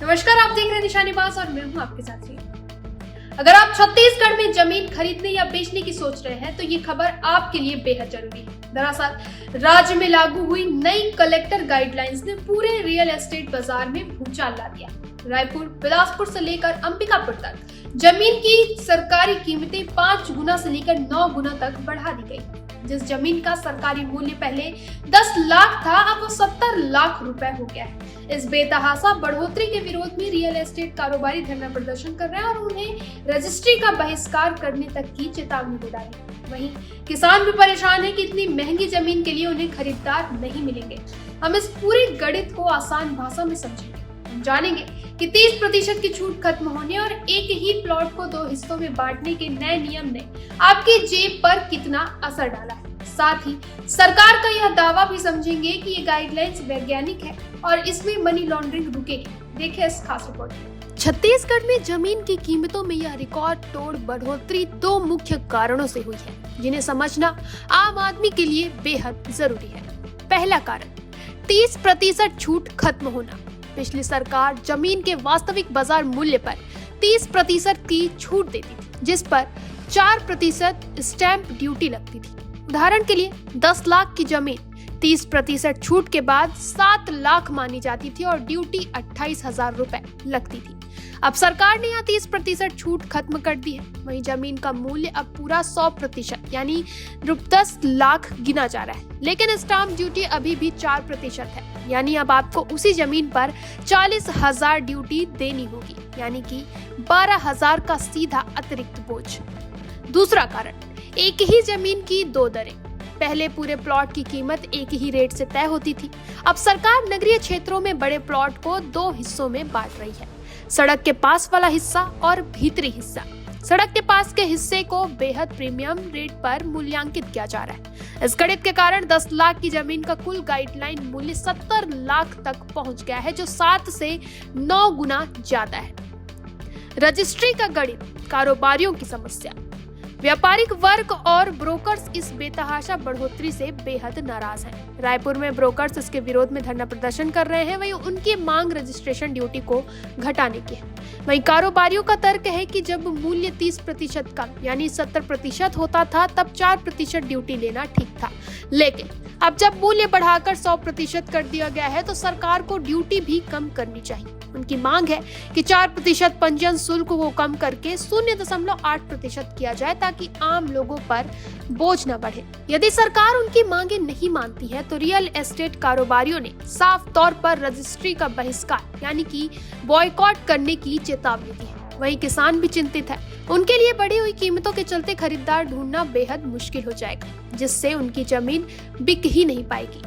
नमस्कार, आप देख रहे हैं निशानेबाज और मैं हूं आपके साथ। अगर आप छत्तीसगढ़ में जमीन खरीदने या बेचने की सोच रहे हैं तो ये खबर आपके लिए बेहद जरूरी है। दरअसल राज्य में लागू हुई नई कलेक्टर गाइडलाइंस ने पूरे रियल एस्टेट बाजार में भूचाल ला दिया। रायपुर, बिलासपुर से लेकर अंबिकापुर तक जमीन की सरकारी कीमतें 5 गुना से लेकर 9 गुना तक बढ़ा दी गई। जिस जमीन का सरकारी मूल्य पहले 10 लाख था, अब वो 70 लाख रुपए हो गया है। इस बेतहाशा बढ़ोतरी के विरोध में रियल एस्टेट कारोबारी धरना प्रदर्शन कर रहे हैं और उन्हें रजिस्ट्री का बहिष्कार करने तक की चेतावनी दे डाली। वहीं किसान भी परेशान है कि इतनी महंगी जमीन के लिए उन्हें खरीदार नहीं मिलेंगे। हम इस पूरे गणित को आसान भाषा में समझेंगे। हम जानेंगे कि 30% की छूट खत्म होने और एक ही प्लॉट को 2 हिस्सों में बांटने के नए नियम ने आपकी जेब पर कितना असर डाला है। साथ ही सरकार का यह दावा भी समझेंगे कि ये गाइडलाइंस वैज्ञानिक है और इसमें मनी लॉन्ड्रिंग रुकेगी। देखिए इस खास रिपोर्ट में। छत्तीसगढ़ में जमीन की कीमतों में यह रिकॉर्ड तोड़ बढ़ोतरी 2 मुख्य कारणों से हुई है, जिन्हें समझना आम आदमी के लिए बेहद जरूरी है। पहला कारण 30% छूट खत्म होना। पिछली सरकार जमीन के वास्तविक बाजार मूल्य पर 30% की छूट देती थी, जिस पर 4% स्टैंप ड्यूटी लगती थी। उदाहरण के लिए 10 लाख की जमीन 30% छूट के बाद 7 लाख मानी जाती थी और ड्यूटी 28,000 रुपए लगती थी। अब सरकार ने यहाँ 30% छूट खत्म कर दी है। वहीं जमीन का मूल्य अब पूरा 100% यानी 10 लाख गिना जा रहा है, लेकिन स्टाम्प ड्यूटी अभी भी 4% है। यानी अब आपको उसी जमीन पर 40,000 ड्यूटी देनी होगी, यानी कि 12,000 का सीधा अतिरिक्त बोझ। दूसरा कारण, एक ही जमीन की 2 दरें। पहले पूरे प्लॉट की कीमत एक ही रेट से तय होती थी। अब सरकार नगरीय क्षेत्रों में बड़े प्लॉट को 2 हिस्सों में बांट रही है, सड़क के पास वाला हिस्सा और भीतरी हिस्सा। सड़क के पास के हिस्से को बेहद प्रीमियम रेट पर मूल्यांकित किया जा रहा है। इस गणित के कारण 10 लाख की जमीन का कुल गाइडलाइन मूल्य 70 लाख तक पहुंच गया है, जो 7 से 9 गुना ज्यादा है। रजिस्ट्री का गणित, कारोबारियों की समस्या। व्यापारिक वर्ग और ब्रोकर्स इस बेतहाशा बढ़ोतरी से बेहद नाराज हैं। रायपुर में ब्रोकर्स इसके विरोध में धरना प्रदर्शन कर रहे हैं। वहीं उनकी मांग रजिस्ट्रेशन ड्यूटी को घटाने की है। वहीं कारोबारियों का तर्क है कि जब मूल्य 30% कम यानी 70% होता था, तब 4% ड्यूटी लेना ठीक था, लेकिन अब जब मूल्य बढ़ाकर 100% कर दिया गया है तो सरकार को ड्यूटी भी कम करनी चाहिए। उनकी मांग है कि 4% पंजीयन शुल्क को कम करके 0.8% किया जाए, ताकि आम लोगों पर बोझ न बढ़े। यदि सरकार उनकी मांगे नहीं मानती है तो रियल एस्टेट कारोबारियों ने साफ तौर पर रजिस्ट्री का बहिष्कार यानी कि बॉयकॉट करने की चेतावनी दी है। वहीं किसान भी चिंतित है। उनके लिए बढ़ी हुई कीमतों के चलते खरीदार ढूंढना बेहद मुश्किल हो जाएगा, जिससे उनकी जमीन बिक ही नहीं पाएगी।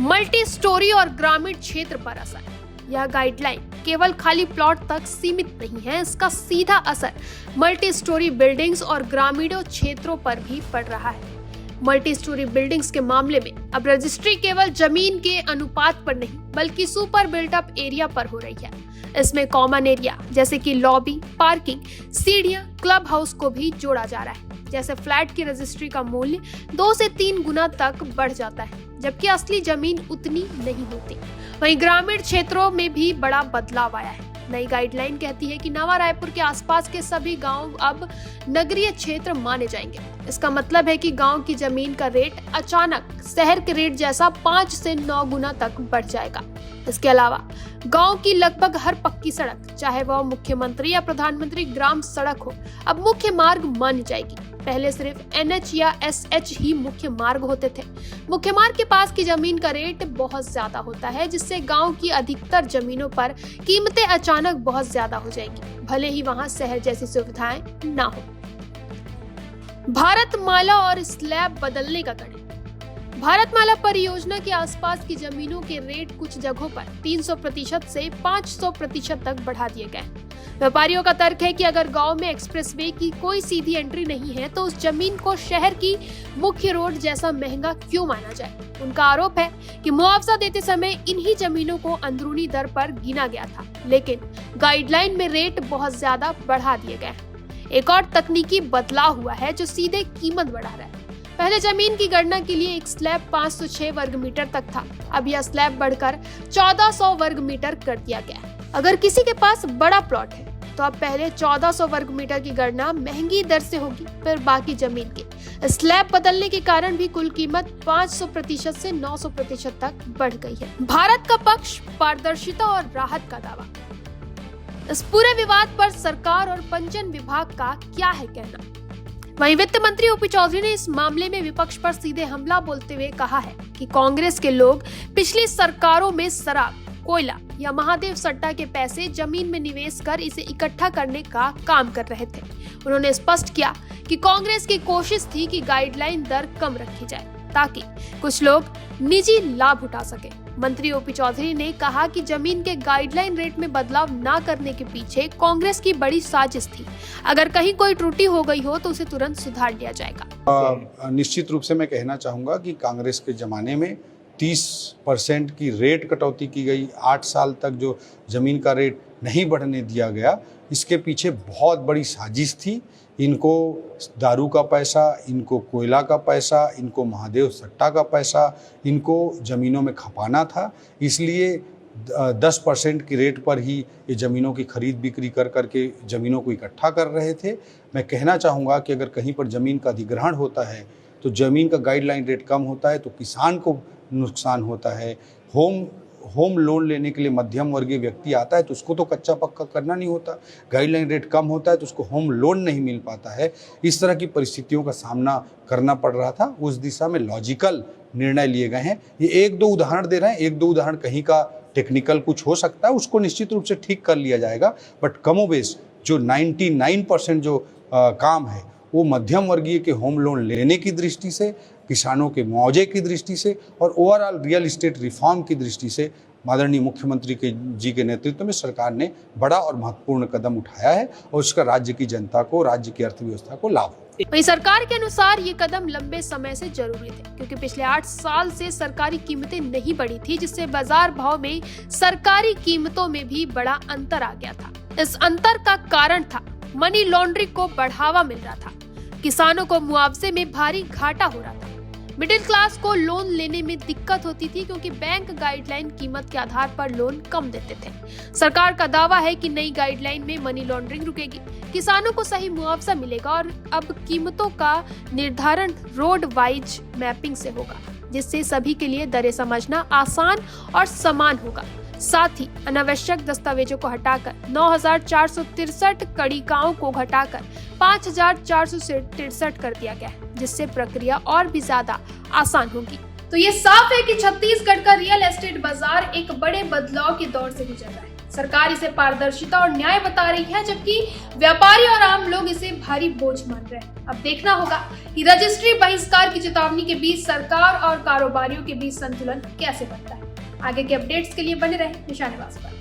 मल्टी स्टोरी और ग्रामीण क्षेत्र पर असर। यह गाइडलाइन केवल खाली प्लॉट तक सीमित नहीं है, इसका सीधा असर मल्टी स्टोरी बिल्डिंग्स और ग्रामीण क्षेत्रों पर भी पड़ रहा है। मल्टी स्टोरी बिल्डिंग्स के मामले में अब रजिस्ट्री केवल जमीन के अनुपात पर नहीं, बल्कि सुपर बिल्टअप एरिया पर हो रही है। इसमें कॉमन एरिया जैसे कि लॉबी, पार्किंग, सीढ़ियां, क्लब हाउस को भी जोड़ा जा रहा है। जैसे फ्लैट की रजिस्ट्री का मूल्य 2 से 3 गुना तक बढ़ जाता है, जबकि असली जमीन उतनी नहीं होती। वहीं ग्रामीण क्षेत्रों में भी बड़ा बदलाव आया है। नई गाइडलाइन कहती है कि नवा रायपुर के आसपास के सभी गांव अब नगरीय क्षेत्र माने जाएंगे। इसका मतलब है कि गांव की जमीन का रेट अचानक शहर के रेट जैसा 5 से 9 गुना तक बढ़ जाएगा। इसके अलावा गांव की लगभग हर पक्की सड़क, चाहे वह मुख्यमंत्री या प्रधानमंत्री ग्राम सड़क हो, अब मुख्य मार्ग मानी जाएगी। पहले सिर्फ NH या SH ही मुख्य मार्ग होते थे। मुख्य मार्ग के पास की जमीन का रेट बहुत ज्यादा होता है, जिससे गांव की अधिकतर जमीनों पर कीमतें अचानक बहुत ज्यादा हो जाएंगी, भले ही वहां शहर जैसी सुविधाएं ना हो। भारतमाला और स्लैब बदलने का गणित। भारतमाला परियोजना के आसपास की जमीनों के रेट कुछ जगहों पर 300% से 500% तक बढ़ा दिए गए। व्यापारियों का तर्क है कि अगर गांव में एक्सप्रेसवे की कोई सीधी एंट्री नहीं है तो उस जमीन को शहर की मुख्य रोड जैसा महंगा क्यों माना जाए। उनका आरोप है कि मुआवजा देते समय इन्हीं जमीनों को अंदरूनी दर पर गिना गया था, लेकिन गाइडलाइन में रेट बहुत ज्यादा बढ़ा दिए गए हैं। एक और तकनीकी बदलाव हुआ है जो सीधे कीमत बढ़ा रहा है। पहले जमीन की गणना के लिए एक स्लैब 506 वर्ग मीटर तक था, अब यह स्लैब बढ़कर 1400 वर्ग मीटर कर दिया गया है। अगर किसी के पास बड़ा प्लॉट है तो अब पहले 1400 वर्ग मीटर की गणना महंगी दर से होगी, फिर बाकी जमीन के स्लैब बदलने के कारण भी कुल कीमत 500% से 900% तक बढ़ गई है। भारत का पक्ष, पारदर्शिता और राहत का दावा। इस पूरे विवाद पर सरकार और पंचन विभाग का क्या है कहना? वहीं वित्त मंत्री ओपी चौधरी ने इस मामले में विपक्ष पर सीधे हमला बोलते हुए कहा है कि कांग्रेस के लोग पिछली सरकारों में शराब, कोयला या महादेव सट्टा के पैसे जमीन में निवेश कर इसे इकट्ठा करने का काम कर रहे थे। उन्होंने स्पष्ट किया कि कांग्रेस की कोशिश थी कि गाइडलाइन दर कम रखी जाए ताकि कुछ लोग निजी लाभ उठा सके। मंत्री ओपी चौधरी ने कहा कि जमीन के गाइडलाइन रेट में बदलाव न करने के पीछे कांग्रेस की बड़ी साजिश थी। अगर कहीं कोई त्रुटि हो गई हो तो उसे तुरंत सुधार लिया जाएगा। निश्चित रूप से मैं कहना चाहूँगा कि कांग्रेस के ज़माने में 30% की रेट कटौती की गई। 8 साल तक जो ज़मीन का रेट नहीं बढ़ने दिया गया, इसके पीछे बहुत बड़ी साजिश थी। इनको दारू का पैसा, इनको कोयला का पैसा, इनको महादेव सट्टा का पैसा, इनको ज़मीनों में खपाना था। इसलिए 10% की रेट पर ही ये ज़मीनों की खरीद बिक्री कर करके ज़मीनों को इकट्ठा कर रहे थे। मैं कहना चाहूँगा कि अगर कहीं पर ज़मीन का अधिग्रहण होता है तो ज़मीन का गाइडलाइन रेट कम होता है तो किसान को नुकसान होता है। होम लोन लेने के लिए मध्यम वर्गीय व्यक्ति आता है तो उसको तो कच्चा पक्का करना नहीं होता। गाइडलाइन रेट कम होता है तो उसको होम लोन नहीं मिल पाता है। इस तरह की परिस्थितियों का सामना करना पड़ रहा था। उस दिशा में लॉजिकल निर्णय लिए गए हैं। ये एक दो उदाहरण दे रहे हैं, एक दो उदाहरण कहीं का टेक्निकल कुछ हो सकता है, उसको निश्चित रूप से ठीक कर लिया जाएगा। बट कमोबेश जो 99% जो काम है वो मध्यम वर्गीय के होम लोन लेने की दृष्टि से, किसानों के मुआवजे की दृष्टि से और ओवरऑल रियल एस्टेट रिफॉर्म की दृष्टि से माननीय मुख्यमंत्री जी के नेतृत्व में सरकार ने बड़ा और महत्वपूर्ण कदम उठाया है और उसका राज्य की जनता को, राज्य की अर्थव्यवस्था को लाभ हो। वहीं सरकार के अनुसार ये कदम लंबे समय से जरूरी थे क्योंकि पिछले 8 साल से सरकारी कीमतें नहीं बढ़ी थी, जिससे बाजार भाव में सरकारी कीमतों में भी बड़ा अंतर आ गया था। इस अंतर का कारण था मनी लॉन्ड्रिंग को बढ़ावा मिल रहा था, किसानों को मुआवजे में भारी घाटा हो रहा था, मिडिल क्लास को लोन लेने में दिक्कत होती थी क्योंकि बैंक गाइडलाइन कीमत के आधार पर लोन कम देते थे। सरकार का दावा है कि नई गाइडलाइन में मनी लॉन्ड्रिंग रुकेगी, किसानों को सही मुआवजा मिलेगा और अब कीमतों का निर्धारण रोड वाइज मैपिंग से होगा, जिससे सभी के लिए दरें समझना आसान और समान होगा। साथ ही अनावश्यक दस्तावेजों को हटाकर 9,463 कड़िकाओं को घटाकर 5,463 कर दिया गया है, जिससे प्रक्रिया और भी ज्यादा आसान होगी। तो ये साफ है कि छत्तीसगढ़ का रियल एस्टेट बाजार एक बड़े बदलाव के दौर से गुजर रहा है। सरकार इसे पारदर्शिता और न्याय बता रही है, जबकि व्यापारी और आम लोग इसे भारी बोझ मान रहे हैं। अब देखना होगा कि रजिस्ट्री बहिष्कार की चेतावनी के बीच सरकार और कारोबारियों के बीच संतुलन कैसे बनता है। आगे के अपडेट्स के लिए बने रहें निशानेबाज पर।